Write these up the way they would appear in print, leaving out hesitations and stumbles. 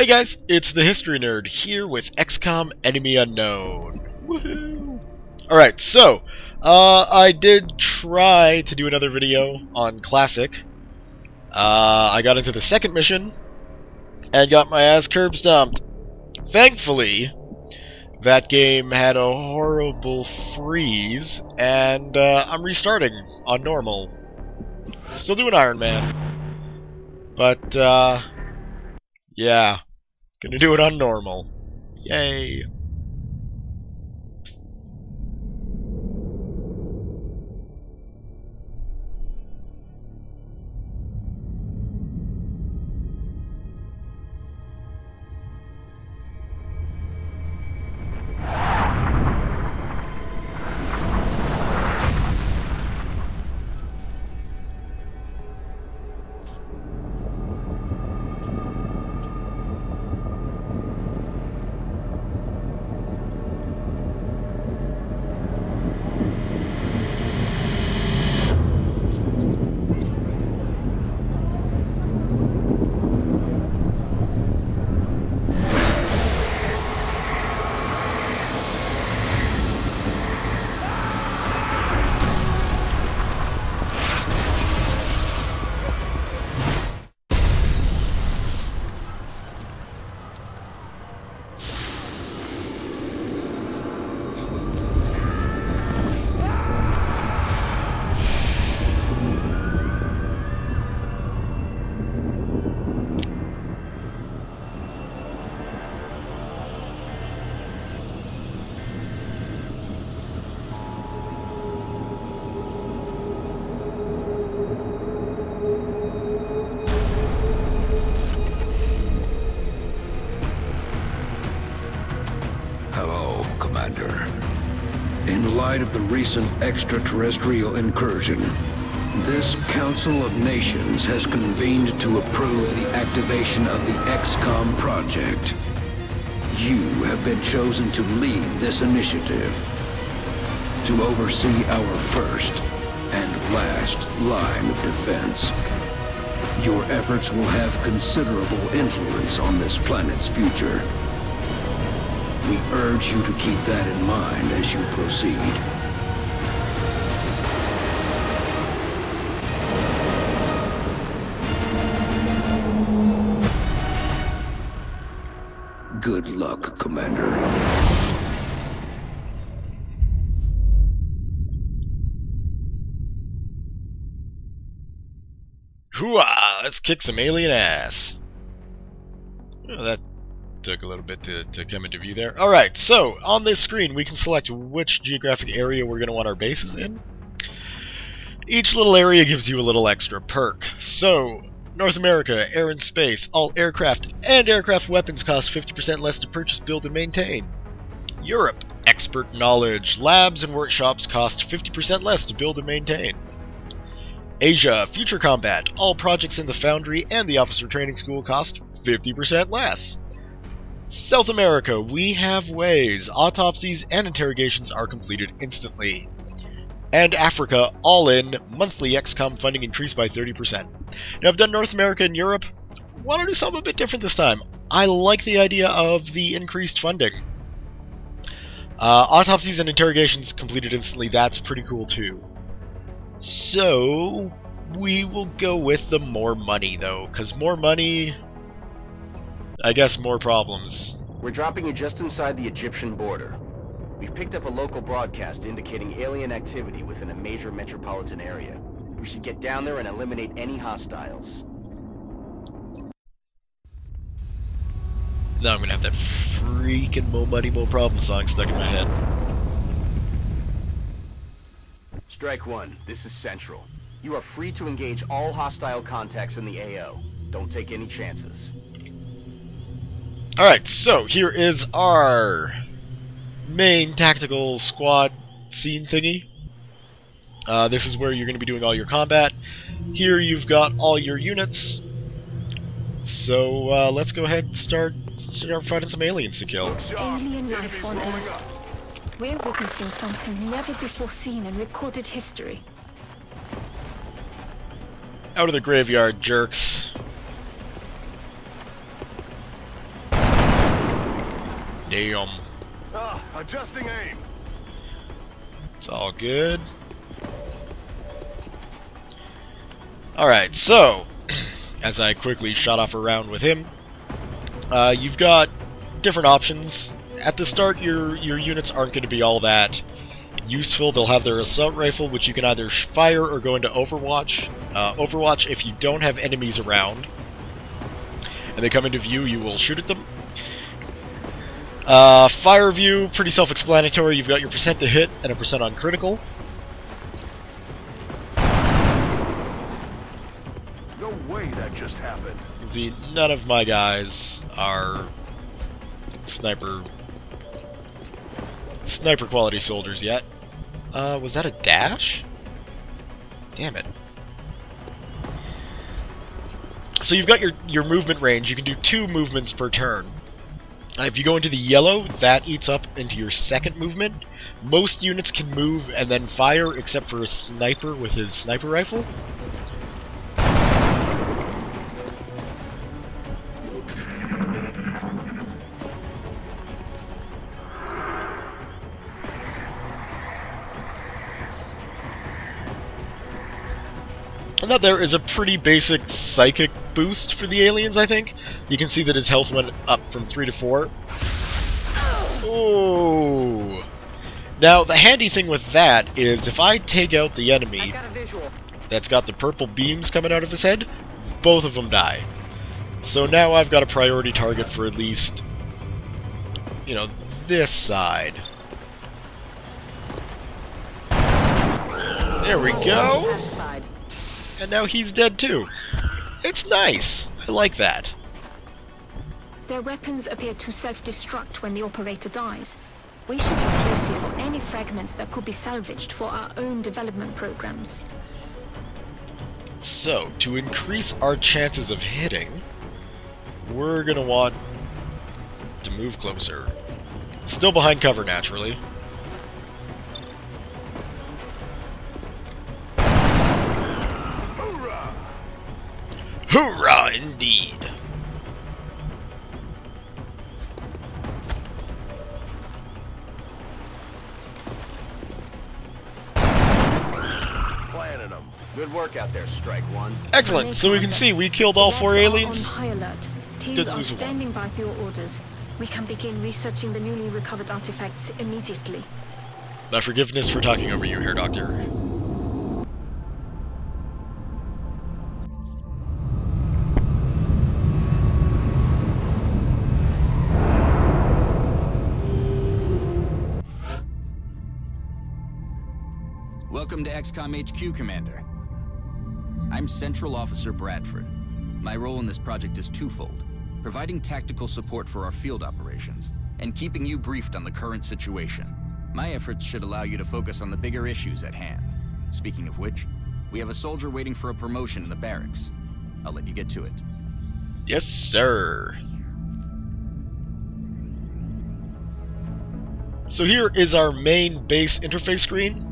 Hey guys, it's the History Nerd here with XCOM Enemy Unknown. Woohoo! Alright, so, I did try to do another video on Classic. I got into the second mission and got my ass curb stomped. Thankfully, that game had a horrible freeze, and I'm restarting on normal. Still doing Iron Man. But, yeah. Gonna do it on normal. Yay. Hello, Commander. In light of the recent extraterrestrial incursion, this Council of Nations has convened to approve the activation of the XCOM project. You have been chosen to lead this initiative, to oversee our first and last line of defense. Your efforts will have considerable influence on this planet's future. We urge you to keep that in mind as you proceed. Good luck, Commander. Hooah! Let's kick some alien ass. Oh, that took a little bit to come into view there. Alright, so on this screen we can select which geographic area we're going to want our bases in. Each little area gives you a little extra perk. So, North America, air and space, all aircraft and aircraft weapons cost 50% less to purchase, build, and maintain. Europe, expert knowledge, labs and workshops cost 50% less to build and maintain. Asia, future combat, all projects in the Foundry and the Officer Training School cost 50% less. South America, we have ways. Autopsies and interrogations are completed instantly. And Africa, all in, monthly XCOM funding increased by 30%. Now I've done North America and Europe. Want to do something a bit different this time. I like the idea of the increased funding. Autopsies and interrogations completed instantly, that's pretty cool too. So, we will go with the more money though, because more money, I guess more problems. We're dropping you just inside the Egyptian border. We've picked up a local broadcast indicating alien activity within a major metropolitan area. We should get down there and eliminate any hostiles. Now I'm gonna have that freaking More Money, More Problem song stuck in my head. Strike one, this is Central. You are free to engage all hostile contacts in the AO. Don't take any chances. Alright, so here is our main tactical squad scene thingy. This is where you're going to be doing all your combat. Here you've got all your units. So let's go ahead and start fighting some aliens to kill. Alien life on Earth. We're witnessing something never before seen in recorded history. Out of the graveyard, jerks. Damn. Adjusting aim. It's all good. Alright, so, as I quickly shot off a round with him, you've got different options. At the start, your units aren't going to be all that useful. They'll have their assault rifle, which you can either fire or go into Overwatch. Overwatch, if you don't have enemies around, and they come into view, you will shoot at them. Fire view, pretty self-explanatory. You've got your percent to hit and a percent on critical. No way that just happened. See, none of my guys are sniper quality soldiers yet. Was that a dash? Damn it. So you've got your movement range. You can do 2 movements per turn. If you go into the yellow, that eats up into your second movement. Most units can move and then fire, except for a sniper with his sniper rifle. And that there is a pretty basic psychic boost for the aliens, I think. You can see that his health went up from 3 to 4. Oh! Now, the handy thing with that is if I take out the enemy that's got the purple beams coming out of his head, both of them die. So now I've got a priority target for at least, you know, this side. There we go! And now he's dead too. It's nice. I like that. Their weapons appear to self-destruct when the operator dies. We should look closely for any fragments that could be salvaged for our own development programs. So, to increase our chances of hitting, we're gonna want to move closer. Still behind cover, naturally. Hoorah, indeed! Planning them. Good work out there, Strike One. Excellent! So we can see we killed all 4 aliens. On high alert. Teams Didn't are lose one. standing by for your orders. We can begin researching the newly recovered artifacts immediately. My forgiveness for talking over you here, Doctor. Welcome to XCOM HQ, Commander. I'm Central Officer Bradford. My role in this project is twofold: providing tactical support for our field operations, and keeping you briefed on the current situation. My efforts should allow you to focus on the bigger issues at hand. Speaking of which, we have a soldier waiting for a promotion in the barracks. I'll let you get to it. Yes, sir. So here is our main base interface screen.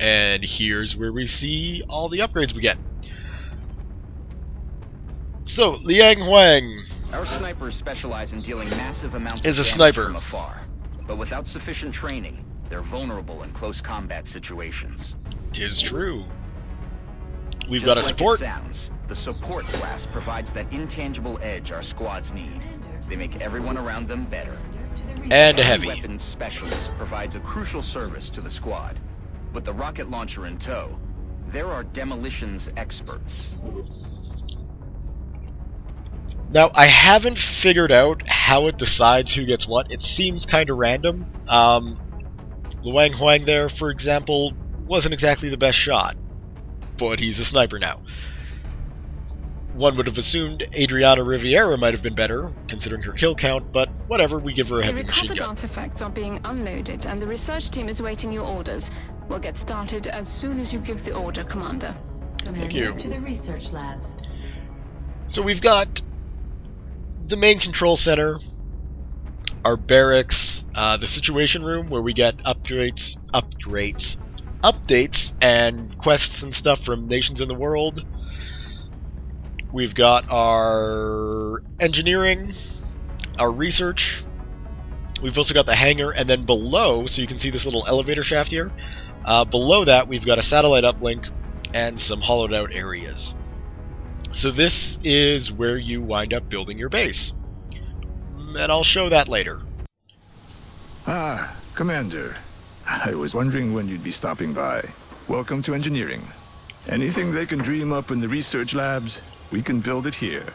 And here's where we see all the upgrades we get. So, Liang Huang Our snipers specialize in dealing massive amounts is of a damage sniper. from afar. But without sufficient training, they're vulnerable in close combat situations. 'Tis true. We've Just got a like support. It sounds, the support class provides that intangible edge our squads need. They make everyone around them better. And a heavy. Weapons specialist provides a crucial service to the squad. With the rocket launcher in tow, there are demolitions experts. Now, I haven't figured out how it decides who gets what. It seems kind of random. Liang Huang there, for example, wasn't exactly the best shot, but he's a sniper now. One would have assumed Adriana Riviera might have been better, considering her kill count, but whatever, we give her a The heavy machine recovered gun. artifacts are being unloaded, and the research team is awaiting your orders. We'll get started as soon as you give the order, Commander. Thank you. To the research labs. So we've got the main control center, our barracks, the situation room where we get updates, and quests and stuff from nations in the world. We've got our engineering, our research. We've also got the hangar, and then below, so you can see this little elevator shaft here. Below that, we've got a satellite uplink and some hollowed out areas. So this is where you wind up building your base. And I'll show that later. Ah, Commander. I was wondering when you'd be stopping by. Welcome to engineering. Anything they can dream up in the research labs, we can build it here.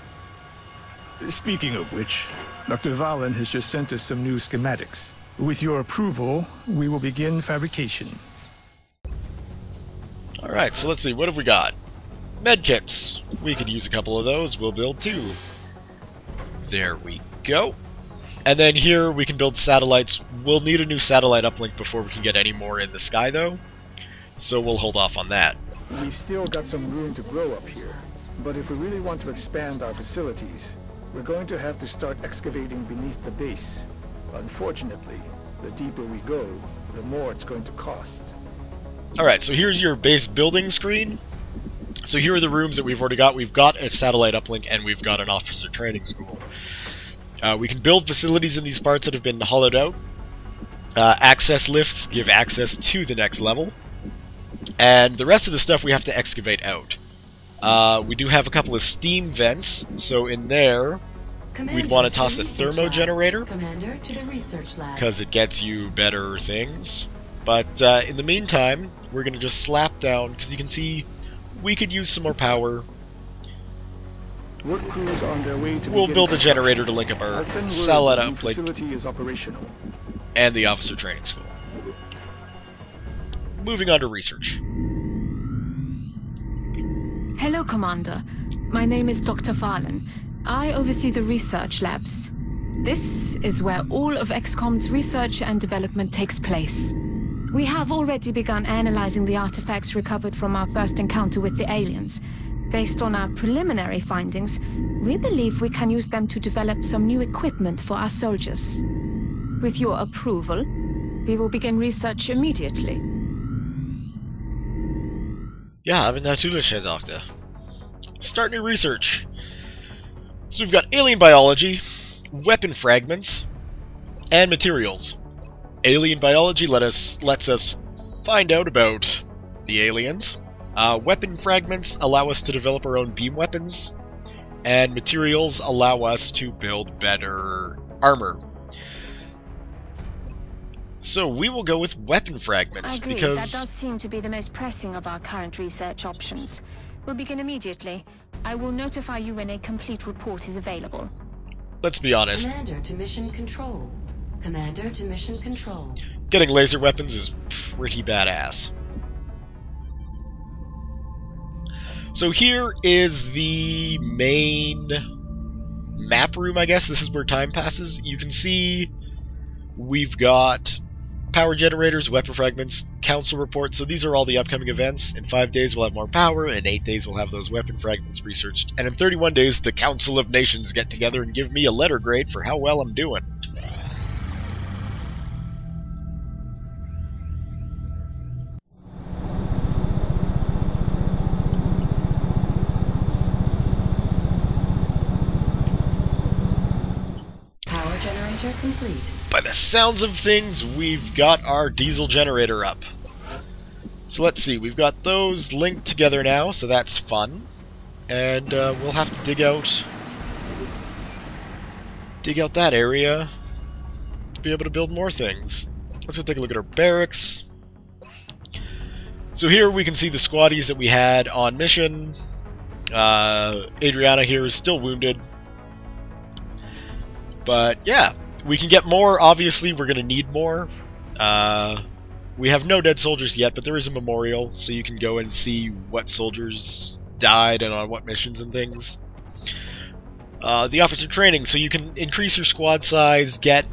Speaking of which, Dr. Valen has just sent us some new schematics. With your approval, we will begin fabrication. Alright, so let's see, what have we got? Medkits. We could use a couple of those. We'll build 2. There we go. And then here we can build satellites. We'll need a new satellite uplink before we can get any more in the sky, though. So we'll hold off on that. We've still got some room to grow up here. But if we really want to expand our facilities, we're going to have to start excavating beneath the base. Unfortunately, the deeper we go, the more it's going to cost. Alright, so here's your base building screen. So here are the rooms that we've already got. We've got a satellite uplink and we've got an officer training school. We can build facilities in these parts that have been hollowed out. Access lifts give access to the next level. And the rest of the stuff we have to excavate out. We do have a couple of steam vents, so in there we'd want to toss a thermo generator because it gets you better things. But in the meantime, we're going to just slap down, because you can see we could use some more power. Work crews on their way to we'll build a generator to link up our satellite uplink and the officer training school. Moving on to research. Hello, Commander. My name is Dr. Valen. I oversee the research labs. This is where all of XCOM's research and development takes place. We have already begun analyzing the artifacts recovered from our first encounter with the aliens. Based on our preliminary findings, we believe we can use them to develop some new equipment for our soldiers. With your approval, we will begin research immediately. Ja, aber natürlich, Herr Doctor. Start new research. So we've got alien biology, weapon fragments, and materials. Alien biology lets us find out about the aliens. Weapon fragments allow us to develop our own beam weapons, and materials allow us to build better armor. So we will go with weapon fragments. I agree. Because that does seem to be the most pressing of our current research options. We'll begin immediately. I will notify you when a complete report is available. Let's be honest. Commander to mission control. Commander to mission control. Getting laser weapons is pretty badass. So here is the main map room, I guess. This is where time passes. You can see we've got power generators, weapon fragments, council reports. So these are all the upcoming events. In 5 days we'll have more power, in 8 days we'll have those weapon fragments researched, and in 31 days the Council of Nations get together and give me a letter grade for how well I'm doing. Power generator complete. By the sounds of things, we've got our diesel generator up. So let's see, we've got those linked together now, so that's fun. And we'll have to dig out that area to be able to build more things. Let's go take a look at our barracks. So here we can see the squaddies that we had on mission. Adriana here is still wounded. But yeah, we can get more. Obviously, we're going to need more. We have no dead soldiers yet, but there is a memorial, so you can go and see what soldiers died and on what missions and things. The officer training, so you can increase your squad size, get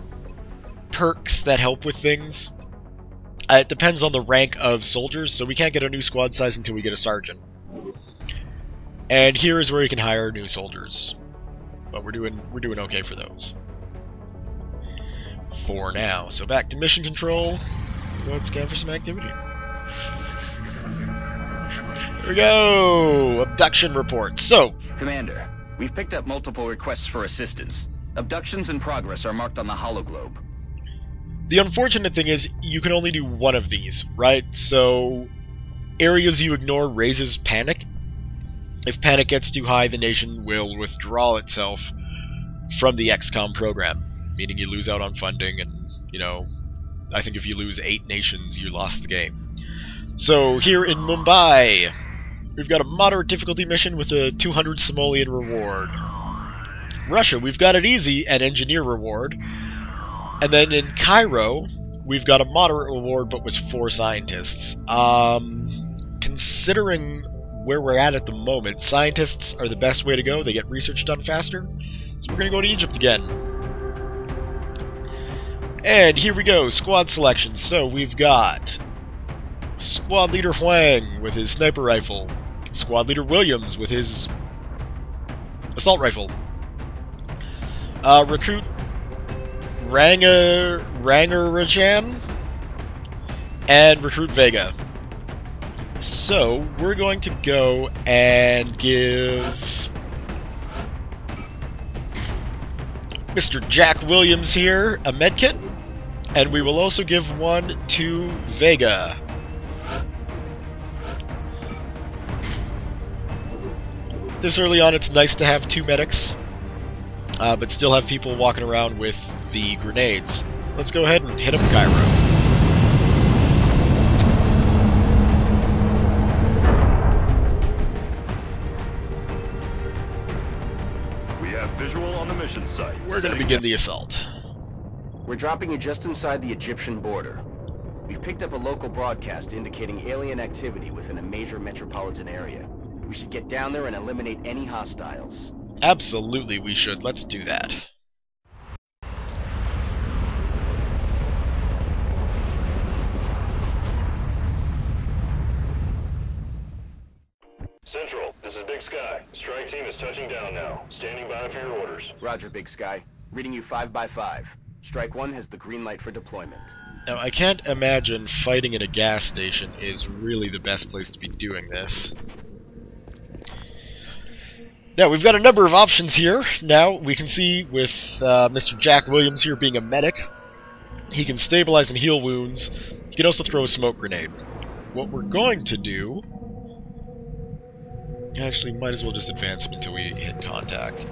perks that help with things. It depends on the rank of soldiers, so we can't get a new squad size until we get a sergeant. And here is where you can hire new soldiers. But we're doing okay for those. For now. So back to mission control. Go and scan for some activity. There we go! Abduction report. So, Commander, we've picked up multiple requests for assistance. Abductions in progress are marked on the hologlobe. The unfortunate thing is, you can only do one of these, right? So, areas you ignore raises panic. If panic gets too high, the nation will withdraw itself from the XCOM program, meaning you lose out on funding, and, you know, I think if you lose 8 nations, you lost the game. So, here in Mumbai, we've got a moderate difficulty mission with a 200 simoleon reward. Russia, we've got it easy, an engineer reward. And then in Cairo, we've got a moderate reward, but with 4 scientists. Considering where we're at the moment, scientists are the best way to go. They get research done faster. So we're going to go to Egypt again. And here we go, squad selection. So we've got Squad Leader Huang with his sniper rifle. Squad Leader Williams with his assault rifle. Recruit Rangarajan and Recruit Vega. So we're going to go and give Mr. Jack Williams here a medkit, and we will also give one to Vega. This early on, it's nice to have 2 medics, but still have people walking around with the grenades. Let's go ahead and hit up Cairo. We have visual on the mission site. We're going to begin the assault. We're dropping you just inside the Egyptian border. We've picked up a local broadcast indicating alien activity within a major metropolitan area. We should get down there and eliminate any hostiles. Absolutely, we should. Let's do that. Central, this is Big Sky. Strike team is touching down now. Standing by for your orders. Roger, Big Sky. Reading you 5 by 5. Strike 1 has the green light for deployment. Now, I can't imagine fighting in a gas station is really the best place to be doing this. Now, we've got a number of options here. Now, we can see with Mr. Jack Williams here being a medic, he can stabilize and heal wounds. He can also throw a smoke grenade. What we're going to do... Actually, might as well just advance him until we hit contact.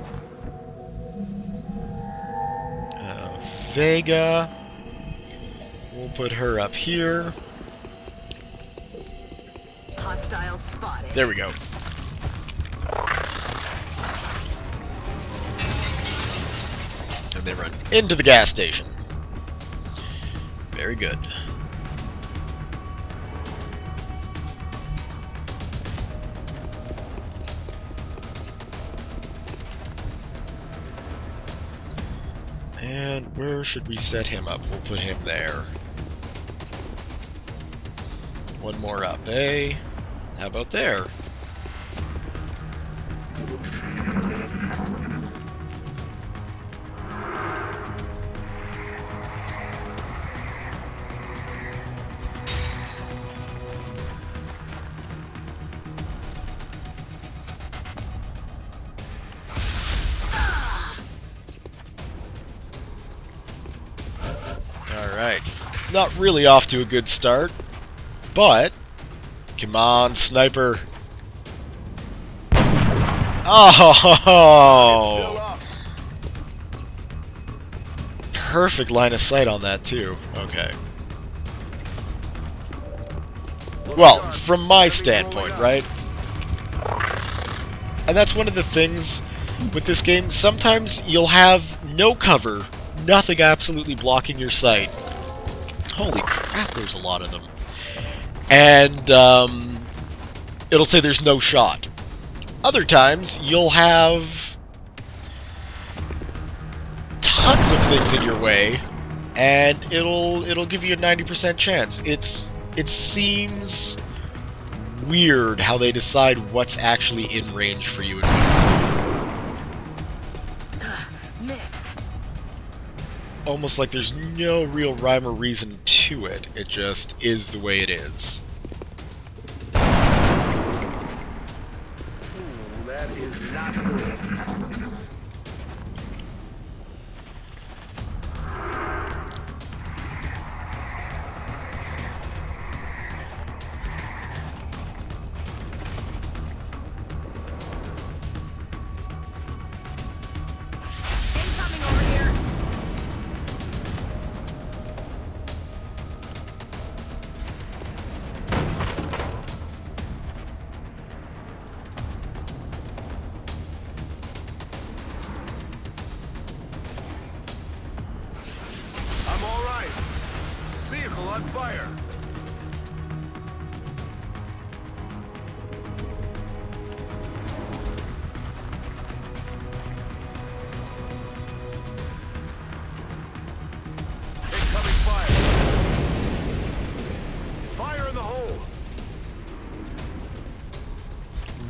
Vega. We'll put her up here. Hostile spotted. There we go. And they run into the gas station. Very good. And where should we set him up? We'll put him there. One more up, eh? How about there? Alright. Not really off to a good start, but come on, sniper. Oh! Perfect line of sight on that, too. Okay. Well, from my standpoint, right? And that's one of the things with this game. Sometimes you'll have no cover, nothing absolutely blocking your sight. Holy crap, there's a lot of them. And it'll say there's no shot. Other times, you'll have tons of things in your way, and it'll give you a 90% chance. It seems weird how they decide what's actually in range for you and Missed. almost like there's no real rhyme or reason to it. It just is the way it is. That is not good. vehicle on fire. Incoming fire. Fire in the hole.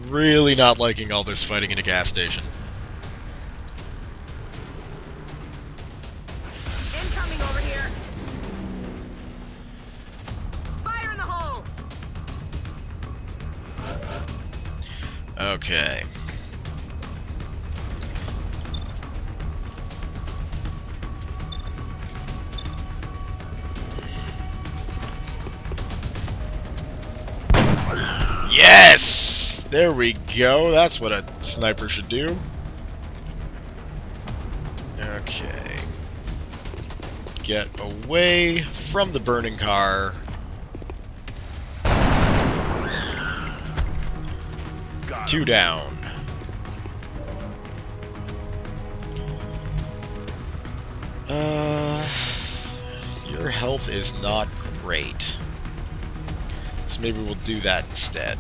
Really not liking all this fighting in a gas station. Incoming over here. Fire in the hole. Okay. Yes! There we go. That's what a sniper should do. Okay. Get away from the burning car. Two down. Your health is not great. So maybe we'll do that instead.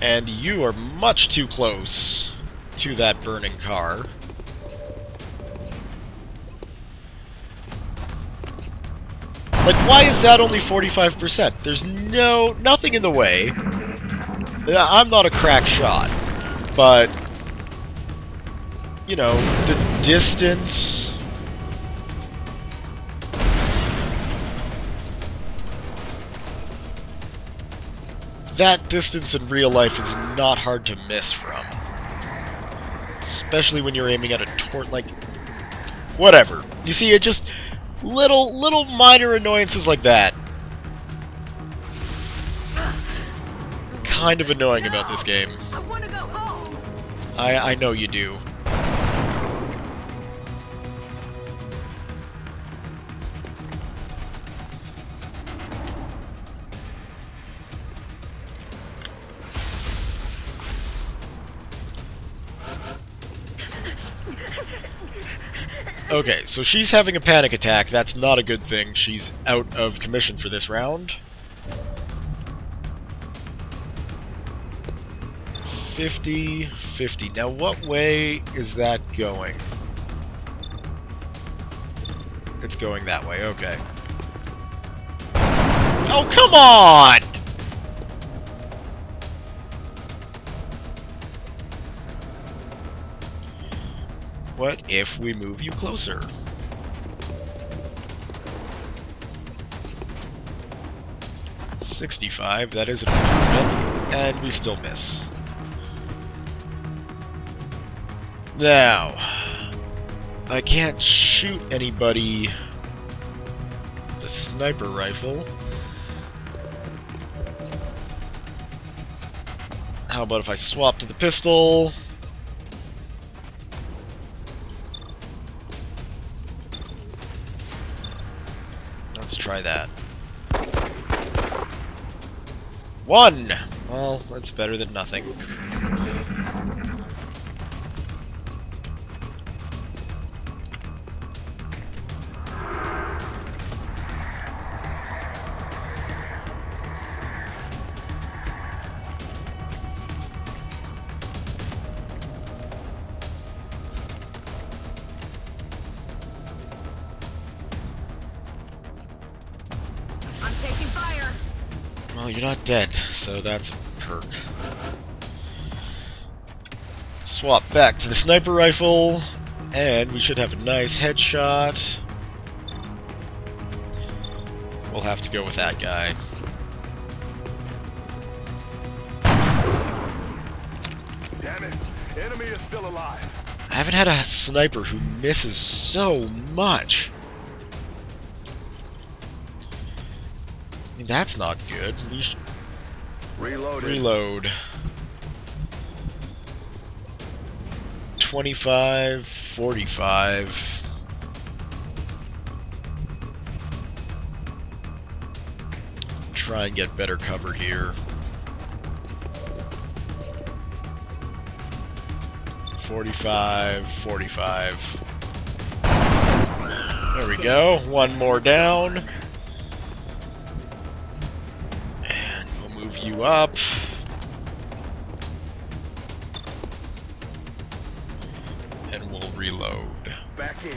And you are much too close to that burning car. Like, why is that only 45%? There's nothing in the way. I'm not a crack shot, but, you know, the distance... That distance in real life is not hard to miss from. Especially when you're aiming at a like... Whatever. You see, it just... Little minor annoyances like that. Kind of annoying about this game. I want to go home. I know you do. Okay, so she's having a panic attack. That's not a good thing. She's out of commission for this round. 50, 50. Now, what way is that going? It's going that way, okay. Oh, come on! What if we move you closer? $65, that is an improvement, and we still miss. Now, I can't shoot anybody with a sniper rifle. How about if I swap to the pistol? Let's try that. 1! Well, that's better than nothing. Well, you're not dead, so that's a perk. Swap back to the sniper rifle, and we should have a nice headshot. We'll have to go with that guy. Damn it! Enemy is still alive. I haven't had a sniper who misses so much. I mean, that's not good. We should reload. 25, 45. Try and get better cover here. 45, 45. There we go. One more down. And we'll move you up. And we'll reload. Back in.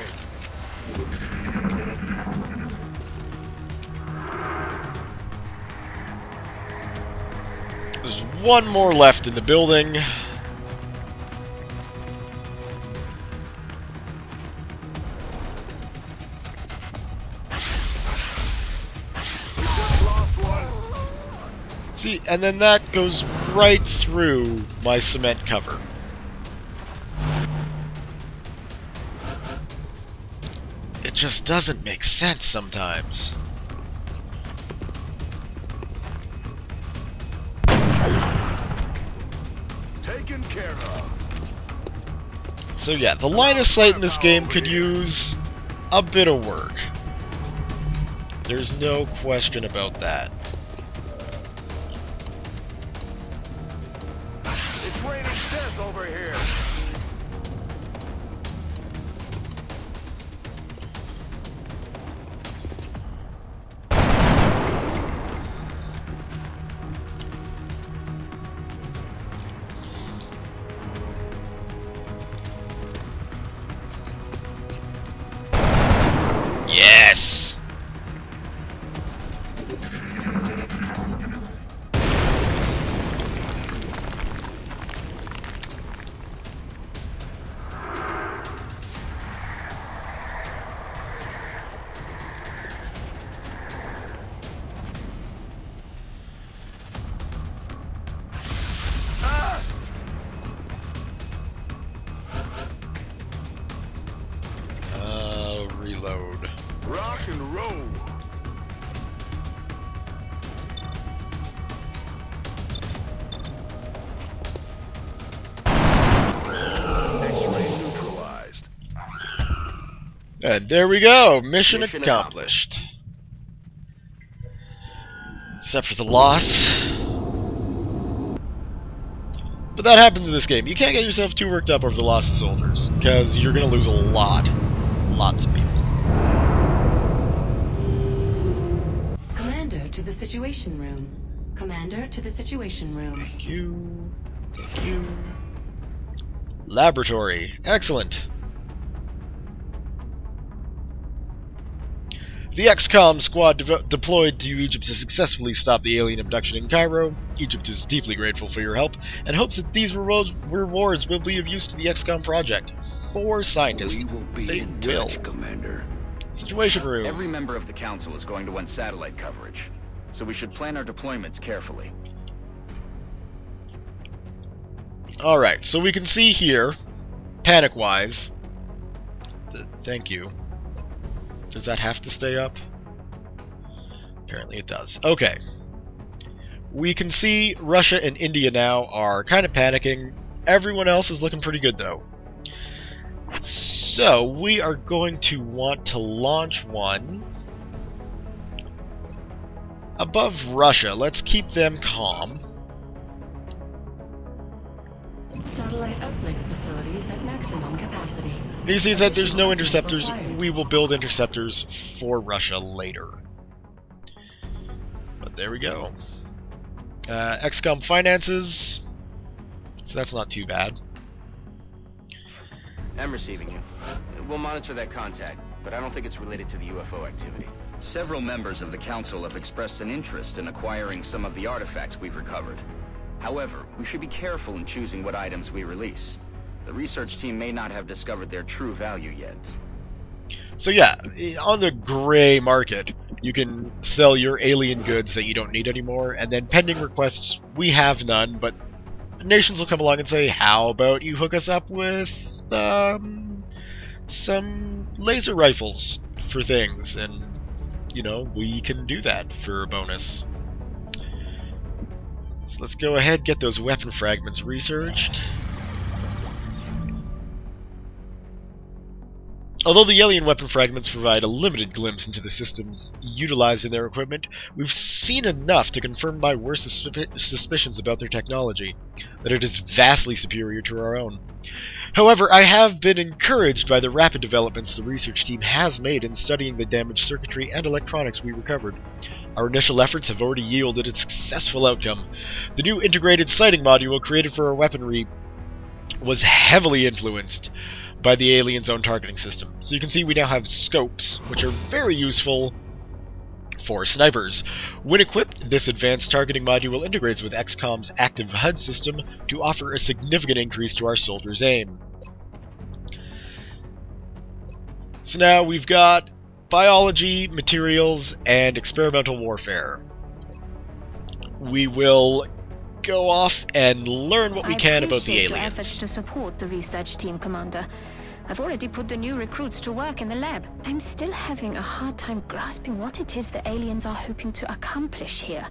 There's one more left in the building. See, and then that goes right through my cement cover. It just doesn't make sense sometimes. Taken care of. So yeah, the line of sight in this game could use a bit of work. There's no question about that. It's raining death over here. Yes! Reload. Rock and roll. X-ray neutralized. And there we go. Mission accomplished. Except for the loss. But that happens in this game. You can't get yourself too worked up over the loss of soldiers, because you're going to lose a lot. Lots of people. Commander to the Situation Room. Commander to the Situation Room. Thank you. Thank you. Laboratory. Excellent. The XCOM squad deployed to Egypt to successfully stop the alien abduction in Cairo. Egypt is deeply grateful for your help and hopes that these rewards will be of use to the XCOM project. 4 scientists. We will be in touch, Commander. Situation room. Every member of the Council is going to want satellite coverage, so we should plan our deployments carefully. Alright, so we can see here, panic-wise... Thank you. Does that have to stay up? Apparently it does. Okay. We can see Russia and India now are kind of panicking. Everyone else is looking pretty good, though. So, we are going to want to launch one above Russia. Let's keep them calm. Satellite uplink facilities at maximum capacity. You see that there's no interceptors. We will build interceptors for Russia later. But there we go. XCOM finances. So that's not too bad. I'm receiving you. We'll monitor that contact, but I don't think it's related to the UFO activity. Several members of the Council have expressed an interest in acquiring some of the artifacts we've recovered. However, we should be careful in choosing what items we release. The research team may not have discovered their true value yet. So yeah, on the gray market, you can sell your alien goods that you don't need anymore, and then pending requests, we have none, but nations will come along and say, how about you hook us up with some laser rifles for things, and, you know, we can do that for a bonus. So let's go ahead, get those weapon fragments researched. Although the alien weapon fragments provide a limited glimpse into the systems utilized in their equipment, we've seen enough to confirm my worst suspicions about their technology, that it is vastly superior to our own. However, I have been encouraged by the rapid developments the research team has made in studying the damaged circuitry and electronics we recovered. Our initial efforts have already yielded a successful outcome. The new integrated sighting module created for our weaponry was heavily influenced by the alien's own targeting system. So you can see we now have scopes, which are very useful for snipers. When equipped, this advanced targeting module integrates with XCOM's active HUD system to offer a significant increase to our soldiers' aim. So now we've got biology, materials, and experimental warfare. We will go off and learn what we can about the aliens. I appreciate your efforts to support the research team, Commander. I've already put the new recruits to work in the lab. I'm still having a hard time grasping what it is the aliens are hoping to accomplish here.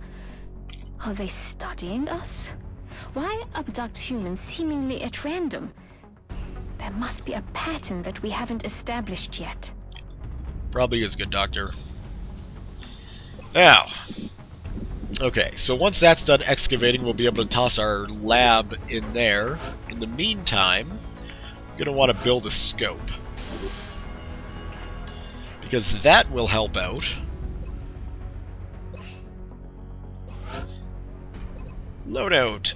Are they studying us? Why abduct humans seemingly at random? There must be a pattern that we haven't established yet. Probably is, good doctor. Now, okay, so once that's done excavating, we'll be able to toss our lab in there. In the meantime, I'm going to want to build a scope, because that will help out. Loadout.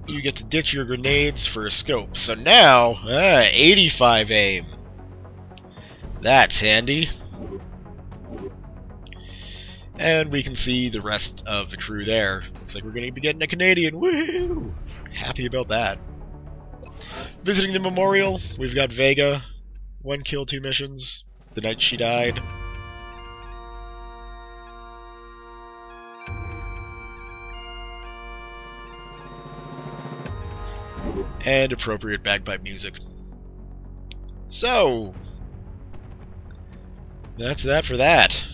You get to ditch your grenades for a scope. So now, 85 aim. That's handy. And we can see the rest of the crew there. Looks like we're going to be getting a Canadian. Woohoo! Happy about that. Visiting the memorial, we've got Vega. 1 kill, 2 missions. The night she died. And appropriate bagpipe music. So, that's that for that.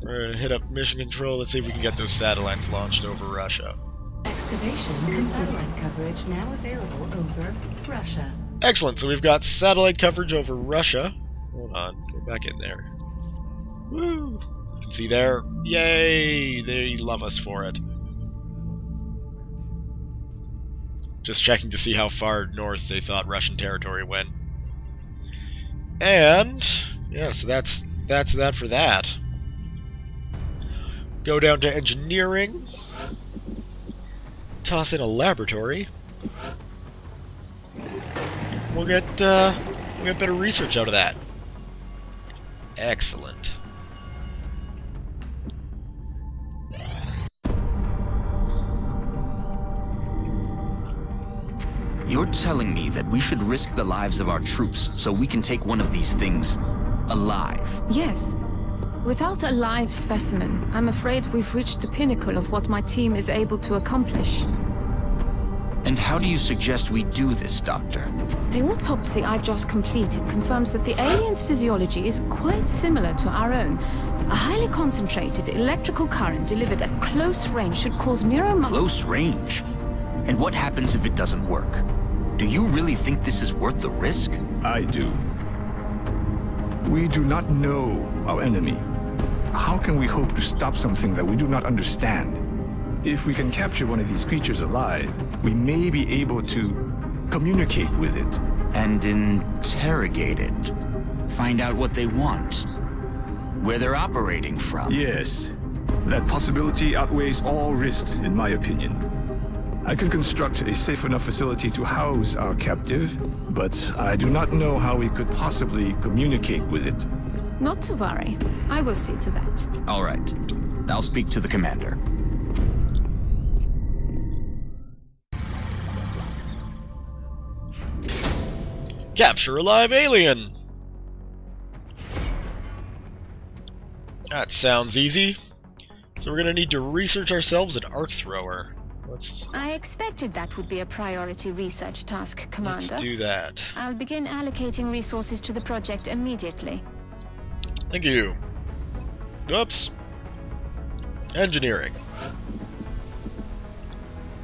We're gonna hit up mission control. Let's see if we can get those satellites launched over Russia. Excavation and satellite coverage now available over Russia. Excellent. So we've got satellite coverage over Russia. Hold on. Go back in there. Woo! You can see there. Yay! They love us for it. Just checking to see how far north they thought Russian territory went. And yeah, so that's that for that. Go down to engineering. Toss in a laboratory. We'll get better research out of that. Excellent. You're telling me that we should risk the lives of our troops so we can take one of these things alive? Yes. Without a live specimen, I'm afraid we've reached the pinnacle of what my team is able to accomplish. And how do you suggest we do this, Doctor? The autopsy I've just completed confirms that the alien's physiology is quite similar to our own. A highly concentrated electrical current delivered at close range should cause Close range? And what happens if it doesn't work? Do you really think this is worth the risk? I do. We do not know our enemy. How can we hope to stop something that we do not understand? If we can capture one of these creatures alive, we may be able to communicate with it. And interrogate it. Find out what they want. Where they're operating from. Yes. That possibility outweighs all risks, in my opinion. I can construct a safe enough facility to house our captive, but I do not know how we could possibly communicate with it. Not to worry. I will see to that. All right. I'll speak to the commander. Capture a live alien! That sounds easy. So we're gonna need to research ourselves an arc thrower. I expected that would be a priority research task, Commander. Let's do that. I'll begin allocating resources to the project immediately. Thank you. Oops. Engineering.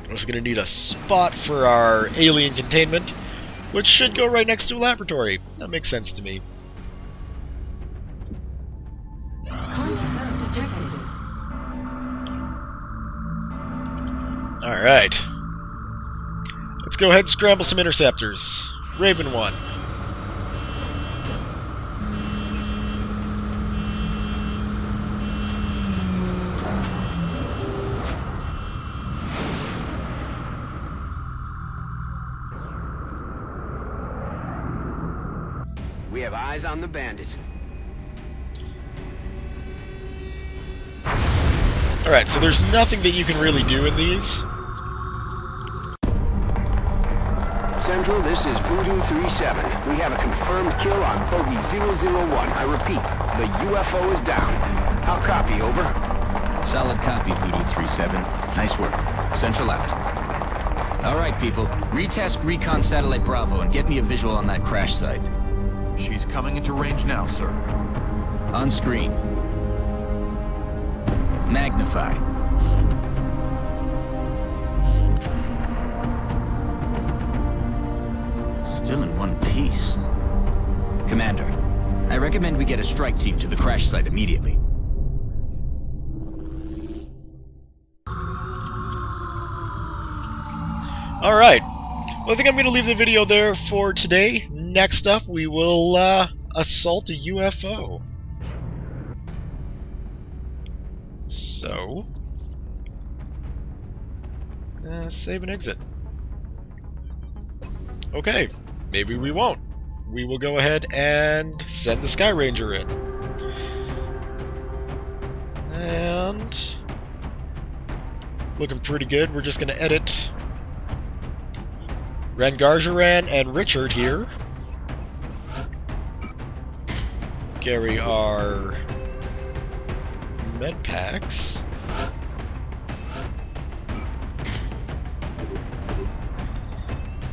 We're also going to need a spot for our alien containment, which should go right next to a laboratory. That makes sense to me. Contact detected. Alright. Let's go ahead and scramble some interceptors. Raven 1. We have eyes on the bandit. Alright, so there's nothing that you can really do in these. Central, this is Voodoo 37. We have a confirmed kill on Bogey 001. I repeat, the UFO is down. I'll copy, over. Solid copy, Voodoo 37. Nice work. Central out. Alright, people. Retask Recon Satellite Bravo and get me a visual on that crash site. She's coming into range now, sir. On screen. Magnify. Still in one piece. Commander, I recommend we get a strike team to the crash site immediately. Alright. Well, I think I'm going to leave the video there for today. Next up, we will assault a UFO. So, save and exit. Okay, maybe we won't. We will go ahead and send the Sky Ranger in. And looking pretty good. We're just going to edit Rangarjaran and Richard here. Carry our med packs.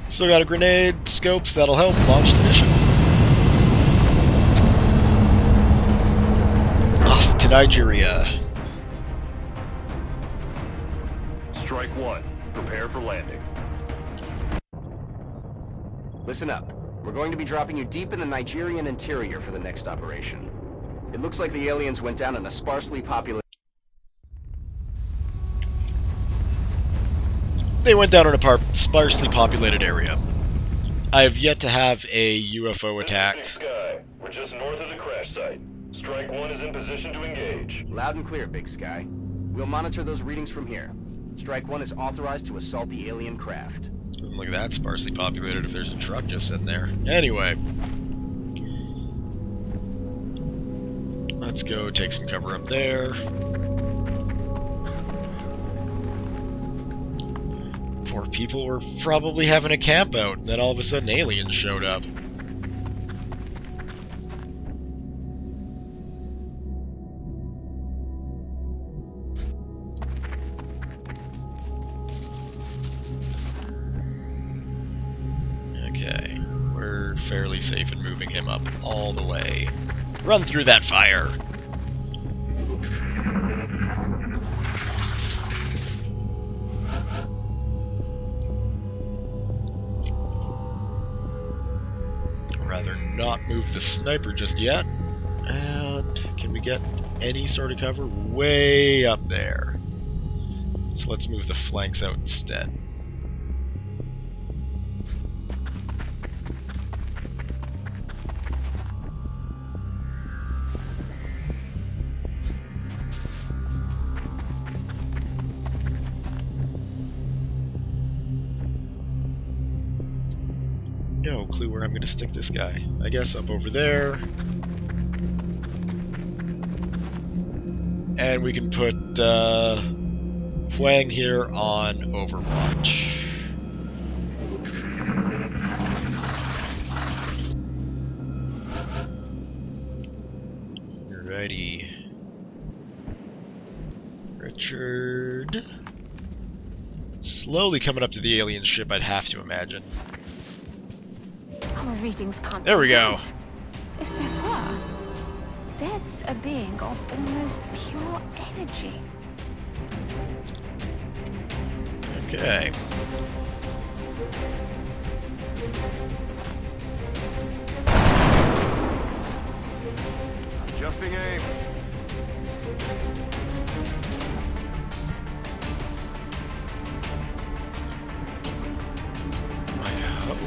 Still got a grenade, scopes, that'll help launch the mission. Off to Nigeria. Strike 1. Prepare for landing. Listen up. We're going to be dropping you deep in the Nigerian interior for the next operation. It looks like the aliens went down in a sparsely populated... They went down in a sparsely populated area. I have yet to have a UFO attack. Sky. We're just north of the crash site. Strike 1 is in position to engage. Loud and clear, Big Sky. We'll monitor those readings from here. Strike 1 is authorized to assault the alien craft. Doesn't look that sparsely populated if there's a truck just sitting there. Anyway. Let's go take some cover up there. Poor people were probably having a camp out, and then all of a sudden aliens showed up. Okay, we're fairly safe in moving him up all the way. Run through that fire! Rather not move the sniper just yet. And can we get any sort of cover? Way up there. So let's move the flanks out instead. No clue where I'm going to stick this guy. I guess up over there. And we can put Huang here on Overwatch. Alrighty. Richard. Slowly coming up to the alien ship, I'd have to imagine. Our readings can't there we go. If there were, that's a being of almost pure energy. Okay. Adjusting aim. I hope.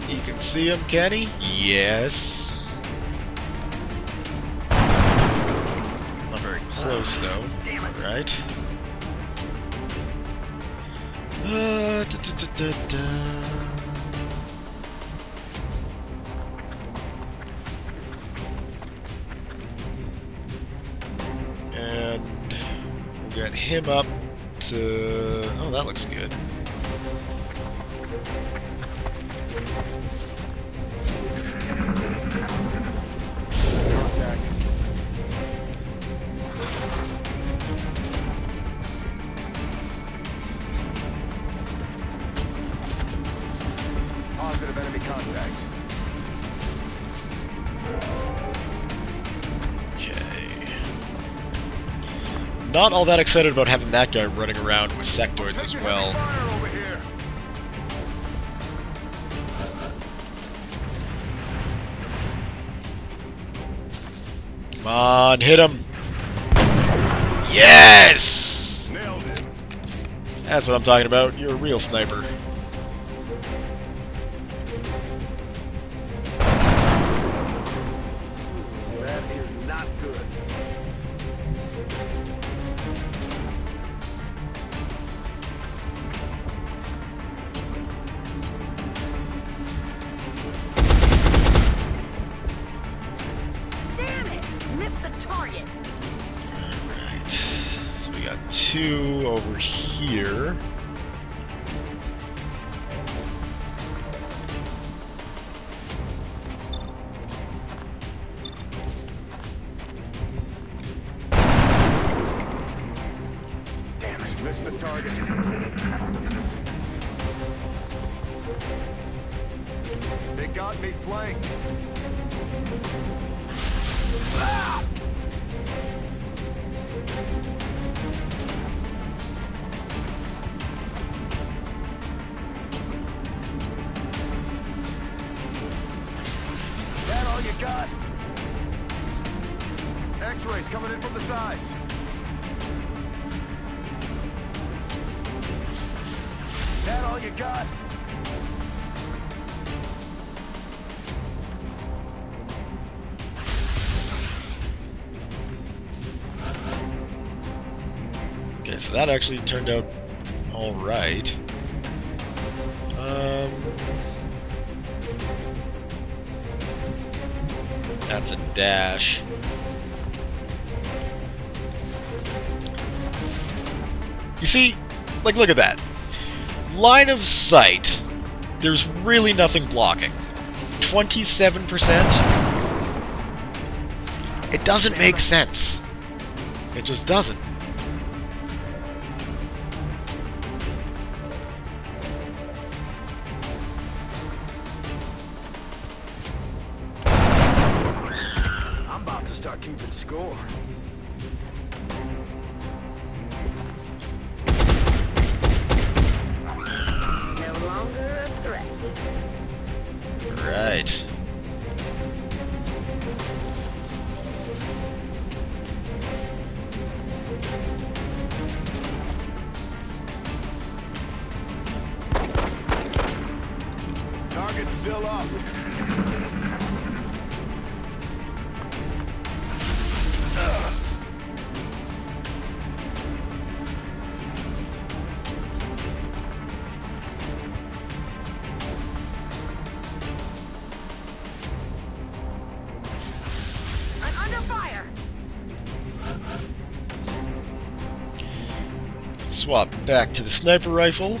He can see him, can he? Yes. Not very close, though. Damn it. Right. And we'll get him up to... Oh, that looks good. Contact. Positive enemy contacts. Okay. Not all that excited about having that guy running around with sectoids as well. Fire over here. Come on, hit him! Yes! Nailed it. That's what I'm talking about. You're a real sniper. That is not good. Damn it! Missed the target. Alright. So we got two over here. Damn it, missed the target. They got me flanked. Ah! That all you got? X-rays coming in from the sides. That all you got? Okay, so that actually turned out alright. That's a dash. You see, like, look at that. Line of sight, there's really nothing blocking. 27%? It doesn't make sense. It just doesn't. I'm about to start keeping score. No longer a threat. Right. Target's still up. I'm under fire. Swap back to the sniper rifle.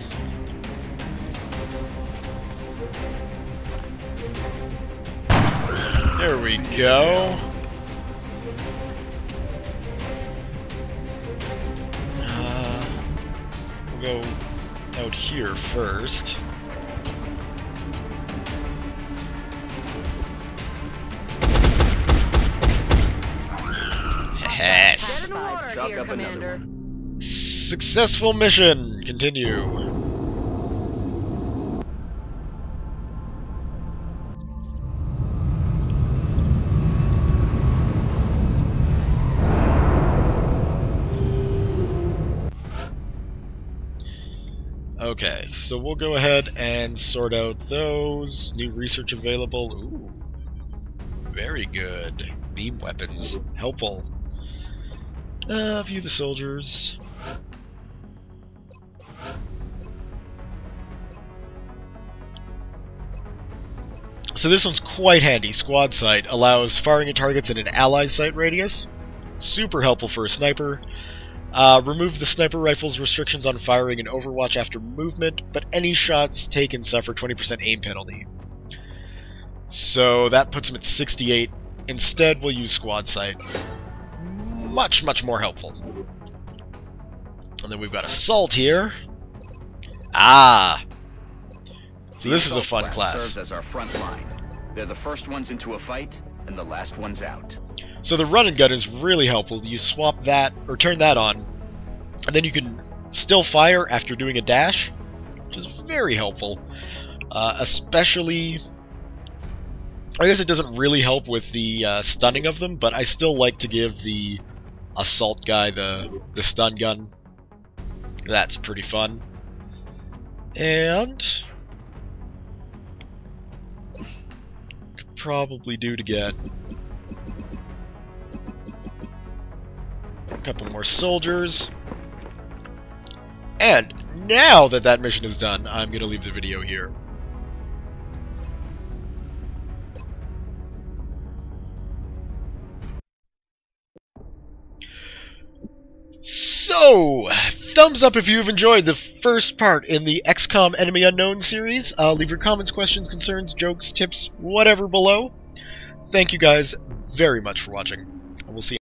There we go. We'll go out here first. Yes. Get in the water Chalk here, up another Commander. Successful mission. Continue. Okay, so we'll go ahead and sort out those. New research available. Ooh. Very good. Beam weapons. Helpful. View the soldiers. So this one's quite handy. Squad sight allows firing at targets in an ally sight radius. Super helpful for a sniper. Remove the sniper rifle's restrictions on firing in Overwatch after movement, but any shots taken suffer 20% aim penalty. So that puts him at 68. Instead, we'll use squad sight. Much, much more helpful. And then we've got assault here. Ah! So this is a fun class. Serves as our front line. They're the first ones into a fight, and the last ones out. So the run and gun is really helpful. You swap that, or turn that on, and then you can still fire after doing a dash, which is very helpful. Especially, I guess it doesn't really help with the stunning of them, but I still like to give the assault guy the stun gun. That's pretty fun. And could probably do to get a couple more soldiers. And now that that mission is done, I'm going to leave the video here. So, thumbs up if you've enjoyed the first part in the XCOM Enemy Unknown series. Leave your comments, questions, concerns, jokes, tips, whatever below. Thank you guys very much for watching. And we'll see you.